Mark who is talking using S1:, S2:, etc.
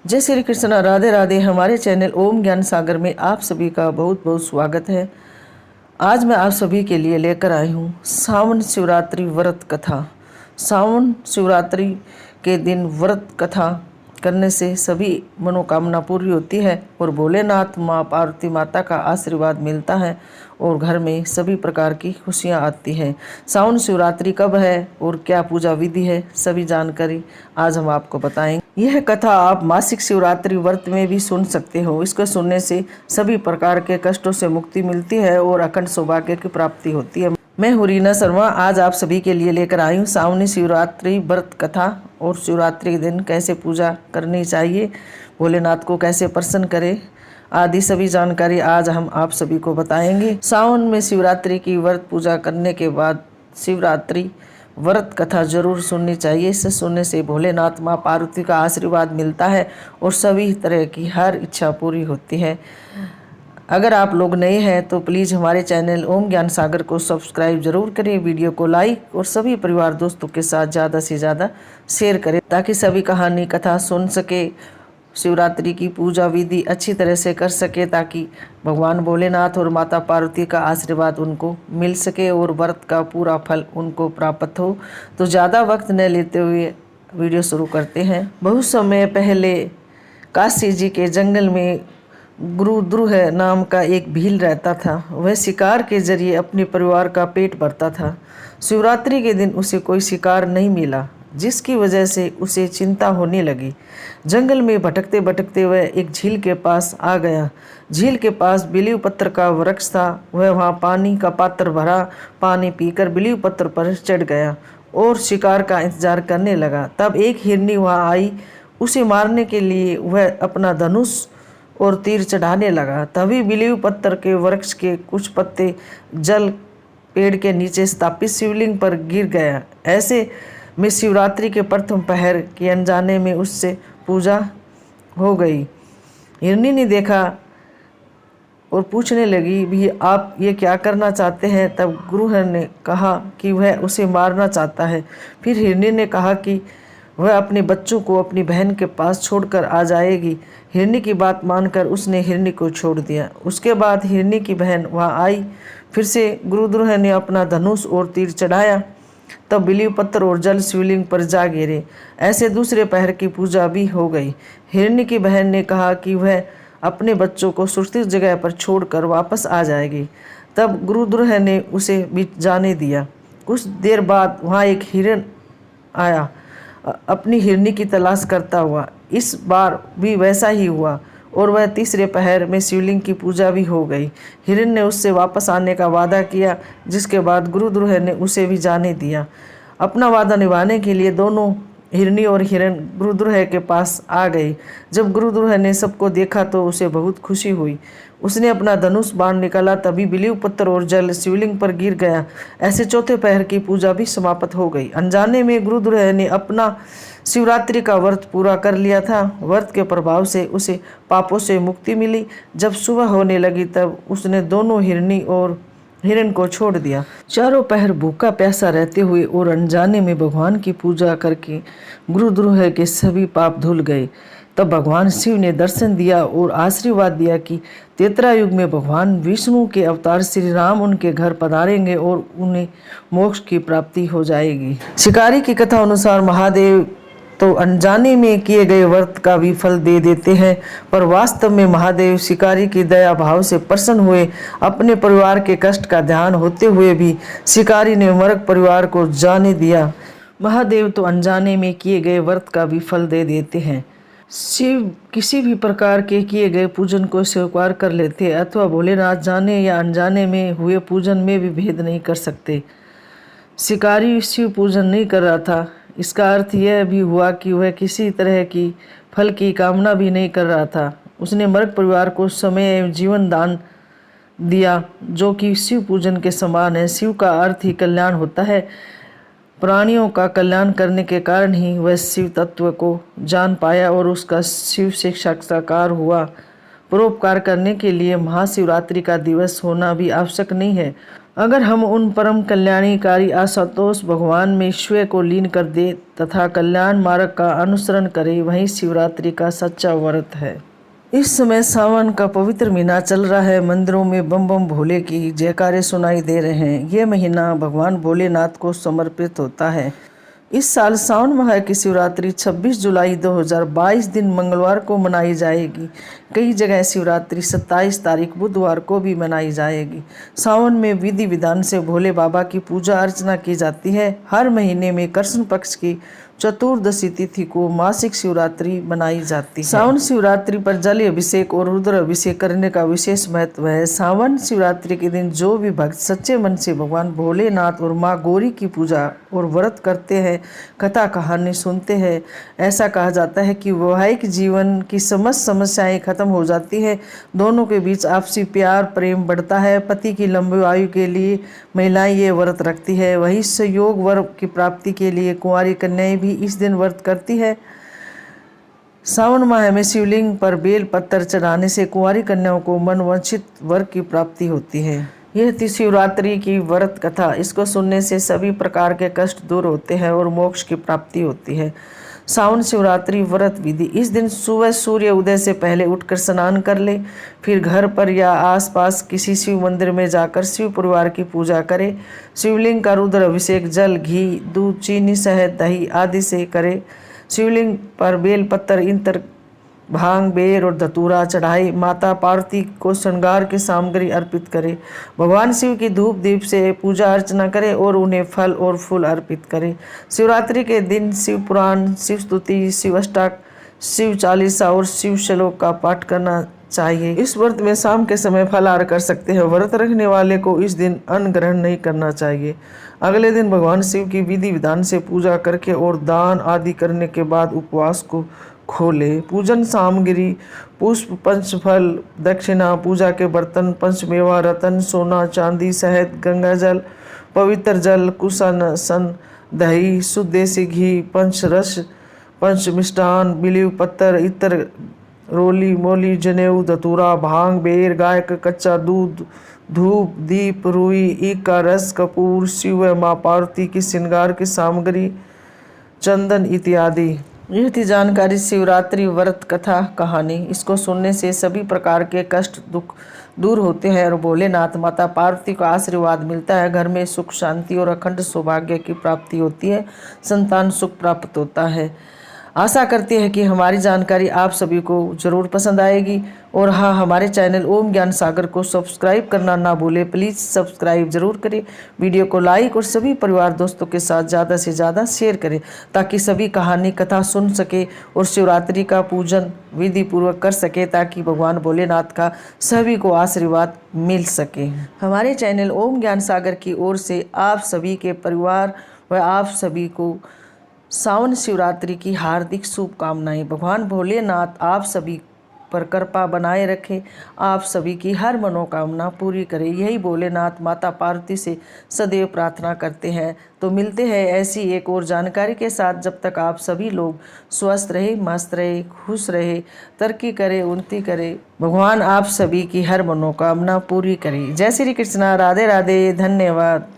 S1: जय श्री कृष्ण, राधे राधे। हमारे चैनल ओम ज्ञान सागर में आप सभी का बहुत बहुत स्वागत है। आज मैं आप सभी के लिए लेकर आई हूँ सावन शिवरात्रि व्रत कथा। सावन शिवरात्रि के दिन व्रत कथा करने से सभी मनोकामना पूरी होती है और भोलेनाथ माँ पार्वती माता का आशीर्वाद मिलता है और घर में सभी प्रकार की खुशियाँ आती हैं। सावन शिवरात्रि कब है और क्या पूजा विधि है, सभी जानकारी आज हम आपको बताएंगे। यह कथा आप मासिक शिवरात्रि व्रत में भी सुन सकते हो। इसको सुनने से सभी प्रकार के कष्टों से मुक्ति मिलती है और अखंड सौभाग्य की प्राप्ति होती है। मैं हूँ रीना शर्मा। आज आप सभी के लिए लेकर आई हूँ सावनी शिवरात्रि व्रत कथा और शिवरात्रि के दिन कैसे पूजा करनी चाहिए, भोलेनाथ को कैसे प्रसन्न करें आदि सभी जानकारी आज हम आप सभी को बताएंगे। सावन में शिवरात्रि की व्रत पूजा करने के बाद शिवरात्रि व्रत कथा जरूर सुननी चाहिए। इसे सुनने से भोलेनाथ माँ पार्वती का आशीर्वाद मिलता है और सभी तरह की हर इच्छा पूरी होती है। अगर आप लोग नए हैं तो प्लीज़ हमारे चैनल ओम ज्ञान सागर को सब्सक्राइब जरूर करें, वीडियो को लाइक और सभी परिवार दोस्तों के साथ ज़्यादा से ज़्यादा शेयर करें ताकि सभी कहानी कथा सुन सके, शिवरात्रि की पूजा विधि अच्छी तरह से कर सके, ताकि भगवान भोलेनाथ और माता पार्वती का आशीर्वाद उनको मिल सके और व्रत का पूरा फल उनको प्राप्त हो। तो ज़्यादा वक्त न लेते हुए वीडियो शुरू करते हैं। बहुत समय पहले काशी जी के जंगल में गुरु ध्रुव नाम का एक भील रहता था। वह शिकार के जरिए अपने परिवार का पेट भरता था। शिवरात्रि के दिन उसे कोई शिकार नहीं मिला, जिसकी वजह से उसे चिंता होने लगी। जंगल में भटकते भटकते वह एक झील के पास आ गया। झील के पास बिलीव पत्र का वृक्ष था। वह वहाँ पानी का पात्र भरा, पानी पीकर बिलीव पत्र पर चढ़ गया और शिकार का इंतजार करने लगा। तब एक हिरनी वहाँ आई। उसे मारने के लिए वह अपना धनुष और तीर चढ़ाने लगा। तभी बिलीव पत्थर के वृक्ष के कुछ पत्ते जल पेड़ के नीचे स्थापित शिवलिंग पर गिर गया। ऐसे में शिवरात्रि के प्रथम पहर के अनजाने में उससे पूजा हो गई। हिरनी ने देखा और पूछने लगी, भी आप ये क्या करना चाहते हैं? तब गुरु ने कहा कि वह उसे मारना चाहता है। फिर हिरनी ने कहा कि वह अपने बच्चों को अपनी बहन के पास छोड़कर आ जाएगी। हिरनी की बात मानकर उसने हिरनी को छोड़ दिया। उसके बाद हिरनी की बहन वहाँ आई। फिर से गुरु ध्रुव ने अपना धनुष और तीर चढ़ाया। तब बिलीव पत्थर और जल शिवलिंग पर जा गिरे। ऐसे दूसरे पहर की पूजा भी हो गई। हिरनी की बहन ने कहा कि वह अपने बच्चों को सुरक्षित जगह पर छोड़कर वापस आ जाएगी। तब गुरु ध्रुव ने उसे भी जाने दिया। कुछ देर बाद वहाँ एक हिरण आया, अपनी हिरनी की तलाश करता हुआ। इस बार भी वैसा ही हुआ और वह तीसरे पहर में शिवलिंग की पूजा भी हो गई। हिरण ने उससे वापस आने का वादा किया, जिसके बाद गुरु ध्रुव ने उसे भी जाने दिया। अपना वादा निभाने के लिए दोनों हिरनी और हिरण गुरु ध्रुव के पास आ गई। जब गुरु ध्रुव ने सबको देखा तो उसे बहुत खुशी हुई। उसने अपना धनुष बाण निकाला। तभी बिलीव पत्थर और जल शिवलिंग पर गिर गया। ऐसे चौथे पहर की पूजा भी समाप्त हो गई। अनजाने में गुरु ध्रुव ने अपना शिवरात्रि का व्रत पूरा कर लिया था। व्रत के प्रभाव से उसे पापों से मुक्ति मिली। जब सुबह होने लगी तब उसने दोनों हिरनी और हिरण को छोड़ दिया। चारों पहर भूखा प्यासा रहते हुए और अनजाने में भगवान की पूजा करके गुरु ध्रुव के सभी पाप धुल गए। तब भगवान शिव ने दर्शन दिया और आशीर्वाद दिया कि त्रेता युग में भगवान विष्णु के अवतार श्री राम उनके घर पधारेंगे और उन्हें मोक्ष की प्राप्ति हो जाएगी। शिकारी की कथा अनुसार महादेव तो अनजाने में किए गए व्रत का भी फल दे देते हैं, पर वास्तव में महादेव शिकारी की दया भाव से प्रसन्न हुए। अपने परिवार के कष्ट का ध्यान होते हुए भी शिकारी ने मृग परिवार को जाने दिया। महादेव तो अनजाने में किए गए व्रत का भी फल दे देते हैं। शिव किसी भी प्रकार के किए गए पूजन को स्वीकार कर लेते अथवा भोलेनाथ जाने या अनजाने में हुए पूजन में भी भेद नहीं कर सकते। शिकारी शिव पूजन नहीं कर रहा था, इसका अर्थ यह भी हुआ कि वह किसी तरह की फल की कामना भी नहीं कर रहा था। उसने मृग परिवार को समय एवं जीवन दान दिया, जो कि शिव पूजन के समान है। शिव का अर्थ ही कल्याण होता है। प्राणियों का कल्याण करने के कारण ही वह शिव तत्व को जान पाया और उसका शिव से साक्षात्कार हुआ। परोपकार करने के लिए महाशिवरात्रि का दिवस होना भी आवश्यक नहीं है। अगर हम उन परम कल्याणकारी आशुतोष भगवान में ईश्वर को लीन कर दे तथा कल्याण मार्ग का अनुसरण करें, वही शिवरात्रि का सच्चा व्रत है। इस समय सावन का पवित्र महीना चल रहा है। मंदिरों में बम बम भोले की जयकारे सुनाई दे रहे हैं। ये महीना भगवान भोलेनाथ को समर्पित होता है। इस साल सावन माह की शिवरात्रि 26 जुलाई 2022 दिन मंगलवार को मनाई जाएगी। कई जगह शिवरात्रि 27 तारीख बुधवार को भी मनाई जाएगी। सावन में विधि विधान से भोले बाबा की पूजा अर्चना की जाती है। हर महीने में कृष्ण पक्ष की चतुर्दशी तिथि को मासिक शिवरात्रि मनाई जाती है। सावन शिवरात्रि पर जल अभिषेक और रुद्र अभिषेक करने का विशेष महत्व है। सावन शिवरात्रि के दिन जो भी भक्त सच्चे मन से भगवान भोलेनाथ और माँ गौरी की पूजा और व्रत करते हैं, कथा कहानी सुनते हैं, ऐसा कहा जाता है कि वैवाहिक जीवन की समस्त समस्याएं खत्म हो जाती है। दोनों के बीच आपसी प्यार प्रेम बढ़ता है। पति की लंबी आयु के लिए महिलाएं ये व्रत रखती है। वही संयोग वर की प्राप्ति के लिए कुंवारी कन्याएं भी इस दिन व्रत करती है। सावन माह में शिवलिंग पर बेल पत्थर चढ़ाने से कुंवारी कन्याओं को मनवांछित वर की प्राप्ति होती है। यह थी शिवरात्रि की व्रत कथा। इसको सुनने से सभी प्रकार के कष्ट दूर होते हैं और मोक्ष की प्राप्ति होती है। सावन शिवरात्रि व्रत विधि: इस दिन सुबह सूर्य उदय से पहले उठकर स्नान कर ले, फिर घर पर या आसपास किसी शिव मंदिर में जाकर शिव परिवार की पूजा करें। शिवलिंग का रुद्र अभिषेक जल, घी, दूध, चीनी, शहद, दही आदि से करें। शिवलिंग पर बेल पत्तर, इत्र, भांग, बेर और धतूरा चढ़ाई। माता पार्वती को श्रृंगार की सामग्री अर्पित करें। भगवान शिव की धूप दीप से पूजा अर्चना करें और उन्हें फल और फूल अर्पित करें। शिवरात्रि के दिन शिव पुराण, शिव स्तुति, शिव अष्टक, शिव चालीसा और शिव श्लोक का पाठ करना चाहिए। इस व्रत में शाम के समय फलाहार कर सकते हैं। व्रत रखने वाले को इस दिन अन्न ग्रहण नहीं करना चाहिए। अगले दिन भगवान शिव की विधि विधान से पूजा करके और दान आदि करने के बाद उपवास को खोले। पूजन सामग्री: पुष्प, पंचफल, दक्षिणा, पूजा के बर्तन, पंचमेवा, रतन, सोना, चांदी, शहद, गंगा जल, पवित्र जल, कुशासन, दही, शुद्ध देसी घी, पंचरस, पंच मिष्ठान, बिलीव पत्थर, इत्र, रोली मोली, जनेऊ, धतूरा, भांग, बेर, गाय का कच्चा दूध, धूप, दीप, रुई, ईख का रस, कपूर, शिव व माँ पार्वती की श्रृंगार की सामग्री, चंदन इत्यादि। यह थी जानकारी शिवरात्रि व्रत कथा कहानी। इसको सुनने से सभी प्रकार के कष्ट दुख दूर होते हैं और भोलेनाथ माता पार्वती का आशीर्वाद मिलता है। घर में सुख शांति और अखंड सौभाग्य की प्राप्ति होती है। संतान सुख प्राप्त होता है। आशा करते हैं कि हमारी जानकारी आप सभी को जरूर पसंद आएगी। और हाँ, हमारे चैनल ओम ज्ञान सागर को सब्सक्राइब करना ना भूलें। प्लीज़ सब्सक्राइब जरूर करें। वीडियो को लाइक और सभी परिवार दोस्तों के साथ ज़्यादा से ज़्यादा शेयर करें ताकि सभी कहानी कथा सुन सके और शिवरात्रि का पूजन विधि पूर्वक कर सके, ताकि भगवान भोलेनाथ का सभी को आशीर्वाद मिल सके। हमारे चैनल ओम ज्ञान सागर की ओर से आप सभी के परिवार व आप सभी को सावन शिवरात्रि की हार्दिक शुभकामनाएं। भगवान भोलेनाथ आप सभी पर कृपा बनाए रखें, आप सभी की हर मनोकामना पूरी करें। यही भोलेनाथ माता पार्वती से सदैव प्रार्थना करते हैं। तो मिलते हैं ऐसी एक और जानकारी के साथ। जब तक आप सभी लोग स्वस्थ रहे, मस्त रहे, खुश रहे, तरक्की करें, उन्नति करें। भगवान आप सभी की हर मनोकामना पूरी करें। जय श्री कृष्णा। राधे राधे। धन्यवाद।